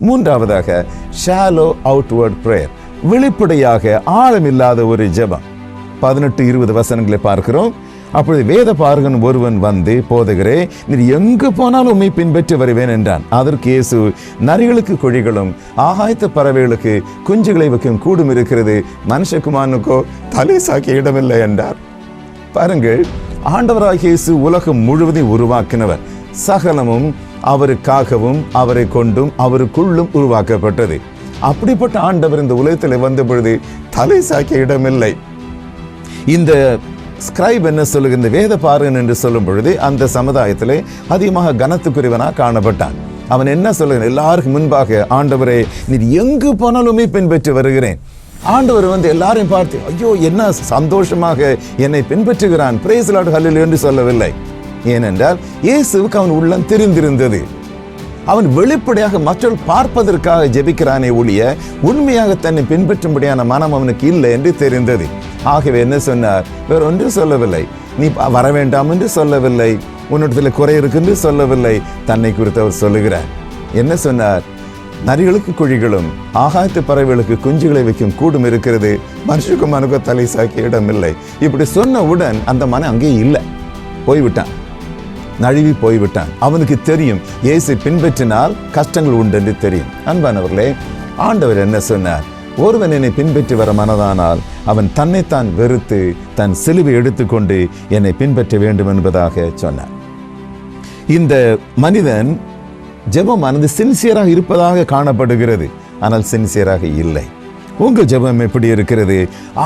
மூன்றாவதாக shallow outward prayer, வெளிப்படையாக ஆழமில்லாத ஒரு ஜெபம். 18-20 வசனங்களை பார்க்கிறோம். அப்பொழுது வேத பாரகன் ஒருவன் வந்து, போதகரே, நீர் எங்கு போனாலும் உம்மை பின்பற்றி வருவேன் என்றான். அதற்கு இயேசு, நரிகளுக்கு குழிகளும் ஆகாயத்து பறவைகளுக்கு குஞ்சுகளை வைக்கும் கூடும் இருக்கிறது, மனுஷகுமாரனுக்கோ தலை சாக்கிய இடமில்லை என்றார். பாருங்கள், ஆண்டவராகிய இயேசு உலகம் முழுவதையும் உருவாக்கினவர். சகலமும் அவருக்காகவும் அவரை கொண்டும் அவருக்குள்ளும் உருவாக்கப்பட்டது. அப்படிப்பட்ட ஆண்டவர் இந்த உலகத்தில் வந்த பொழுது தலை சாக்கிய இடமில்லை. இந்த ஸ்கிரைப் என்ன சொல்லுங்க, இந்த வேத பாரகன் என்று சொல்லும் பொழுது அந்த சமுதாயத்திலே அதிகமாக கனத்துக்குரியவனாக காணப்பட்டான். அவன் என்ன சொல்லுங்க, எல்லாருக்கும் முன்பாக, ஆண்டவரே, நீர் எங்கு போனாலுமே பின்பற்றி வருகிறேன். ஆண்டவர் வந்து எல்லாரையும் பார்த்து, ஐயோ என்ன சந்தோஷமாக என்னை பின்பற்றுகிறான், பிரைஸ் லார்ட் ஹல்லேலூயா என்று சொல்லவில்லை. ஏனென்றால் இயேசுவுக்கு அவன் உள்ளம் தெரிந்திருந்தது. அவன் வெளிப்படையாக மற்றவர்கள் பார்ப்பதற்காக ஜெபிக்கிறானே ஒழிய உண்மையாக தன்னை பின்பற்றும்படியான மனம் அவனுக்கு இல்லை என்று தெரிந்தது. ஆகவே என்ன சொன்னார், வேற ஒன்று சொல்லவில்லை. நீ வர வேண்டாம் என்று சொல்லவில்லை, உன்னிடத்தில் குறை இருக்கு என்று சொல்லவில்லை. தன்னை குறித்து அவர் சொல்லுகிறார். என்ன சொன்னார், நரிகளுக்கு குழிகளும் ஆகாயத்து பறவைகளுக்கு குஞ்சுகளை வைக்கும் கூடும் இருக்கிறது, மனுஷகுமாரனுக்கு தலை சாக்கிய இடமில்லை. இப்படி சொன்னவுடன் அந்த மனம் அங்கே இல்லை, போய்விட்டான், நழுவி போய்விட்டான். அவனுக்கு தெரியும் இயேசு பின்பற்றினால் கஷ்டங்கள் உண்டு என்று தெரியும். அன்பானவர்களே, ஆண்டவர் என்ன சொன்னார், ஒருவன் என்னை பின்பற்றி வர மனதானால் அவன் தன்னைத்தான் வெறுத்து தன் சிலுவை எடுத்துக்கொண்டு என்னை பின்பற்ற வேண்டும் என்பதாக சொன்னார். இந்த மனிதன் ஜெபமானது சின்சியராக இருப்பதாக காணப்படுகிறது, ஆனால் சின்சியராக இல்லை. உங்கள் ஜெபம் எப்படி இருக்கிறது?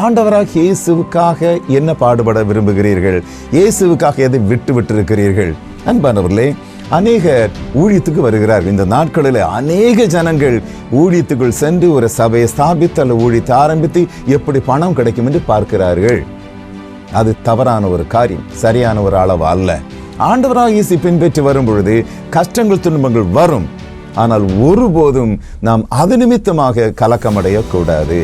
ஆண்டவராக இயேசுவுக்காக என்ன பாடுபட விரும்புகிறீர்கள்? இயேசுவுக்காக எதை விட்டு இருக்கிறீர்கள்? அன்பானவர்களே, அநேகர் ஊழியத்துக்கு வருகிறார்கள். இந்த நாட்களில் அநேக ஜனங்கள் ஊழியத்துக்குள் சென்று ஒரு சபையை ஸ்தாபித்து அல்ல ஊழியத்தை ஆரம்பித்து எப்படி பணம் கிடைக்கும் என்று பார்க்கிறார்கள். அது தவறான ஒரு காரியம், சரியான ஒரு அளவு அல்ல. ஆண்டவராக இயேசு பின்பற்றி வரும் பொழுது கஷ்டங்கள் துன்பங்கள் வரும், ஆனால் ஒருபோதும் நாம் அது நிமித்தமாக கலக்கமடையக்கூடாது.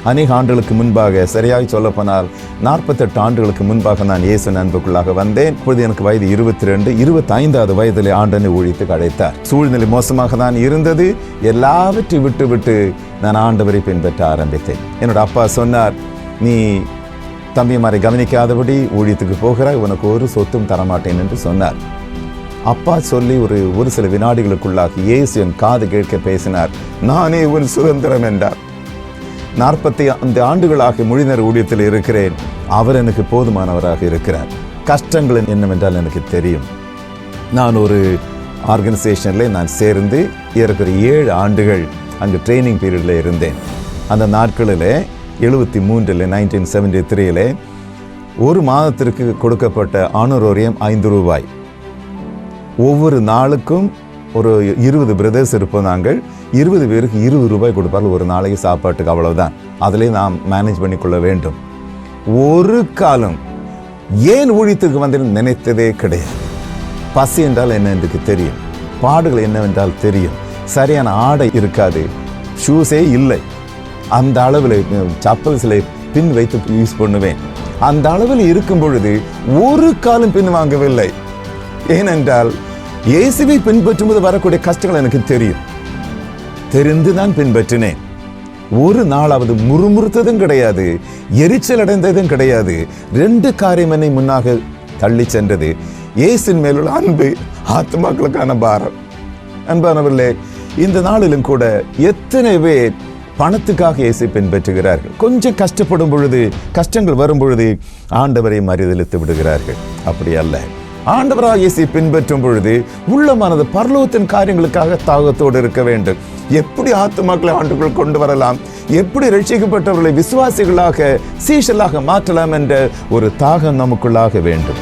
அநேக ஆண்டுகளுக்கு முன்பாக, சரியாக சொல்லப்போனால் 48 ஆண்டுகளுக்கு முன்பாக நான் இயேசு அன்புக்குள்ளாக வந்தேன். இப்பொழுது எனக்கு வயது 22. 25வது வயதிலே ஆண்டனை ஊழியத்துக்கு அழைத்தார். சூழ்நிலை மோசமாக தான் இருந்தது. எல்லாவற்றையும் விட்டு நான் ஆண்டவரை பின்பற்ற ஆரம்பித்தேன். என்னோட அப்பா சொன்னார், நீ தம்பிமாரை கவனிக்காதபடி ஊழியத்துக்கு போகிறாய், உனக்கு ஒரு சொத்தும் தரமாட்டேன் என்று சொன்னார். அப்பா சொல்லி ஒரு சில வினாடிகளுக்குள்ளாக இயேசு என் காது கேட்க பேசினார், நானே உன் சுதந்திரம் என்றார். 45 ஆண்டுகளாக மொழிநேர ஊழியத்தில் இருக்கிறேன். அவர் எனக்கு போதுமானவராக இருக்கிறார். கஷ்டங்கள் என்னவென்றால் எனக்கு தெரியும். நான் ஒரு ஆர்கனைசேஷனில் நான் சேர்ந்து இருக்கிற 7 ஆண்டுகள் அங்கு ட்ரைனிங் பீரியடில் இருந்தேன். அந்த நாட்களில் 73 1973 ஒரு மாதத்திற்கு கொடுக்கப்பட்ட ஆனரோரியம் 5 ரூபாய். ஒவ்வொரு நாளுக்கும் ஒரு 20 பிரதர்ஸ் இருப்போம். நாங்கள் 20 பேருக்கு 20 ரூபாய் கொடுப்பார்கள் ஒரு நாளைக்கு சாப்பாட்டுக்கு, அவ்வளவுதான். அதிலே நாம் மேனேஜ் பண்ணிக்கொள்ள வேண்டும். ஒரு காலம் ஏன் ஊழியத்துக்கு வந்து நினைத்ததே கிடையாது. பசி என்றால் என்ன என்று தெரியும், பாடுகள் என்னவென்றால் தெரியும். சரியான ஆடை இருக்காது, ஷூஸே இல்லை. அந்த அளவில் சப்பல்ஸில் பின் வைத்து யூஸ் பண்ணுவேன். அந்த அளவில் இருக்கும் பொழுது ஒரு காலம் பின் வாங்கவில்லை. ஏனென்றால் இயேசுவை பின்பற்றும் போது வரக்கூடிய கஷ்டங்கள் எனக்கு தெரியும். தெரிந்துதான் பின்பற்றினேன். ஒரு நாளாவது முறுமுறுத்ததும் கிடையாது, எரிச்சல் அடைந்ததும் கிடையாது. 2 காரியம் என்னை முன்னாக தள்ளி சென்றது. இயேசின் மேலுள்ள அன்பு, ஆத்மாக்களுக்கான பாரம். அன்பானவர்களே, இந்த நாளிலும் கூட எத்தனை பேர் பணத்துக்காக இயேசு பின்பற்றுகிறார்கள். கொஞ்சம் கஷ்டப்படும் பொழுது, கஷ்டங்கள் வரும் பொழுது ஆண்டவரை மறுதலித்து விடுகிறார்கள். அப்படி அல்ல. ஆண்டவராக இயேசு பின்பற்றும் பொழுது உள்ளமானது பரலோகத்தின் காரியங்களுக்காக தாகத்தோடு இருக்க வேண்டும். எப்படி ஆத்துமாக்களை ஆண்டுக்குள் கொண்டு வரலாம், எப்படி ரட்சிக்கப்பட்டவர்களை விசுவாசிகளாக சீஷலாக மாற்றலாம் என்ற ஒரு தாகம் நமக்குள்ளாக வேண்டும்.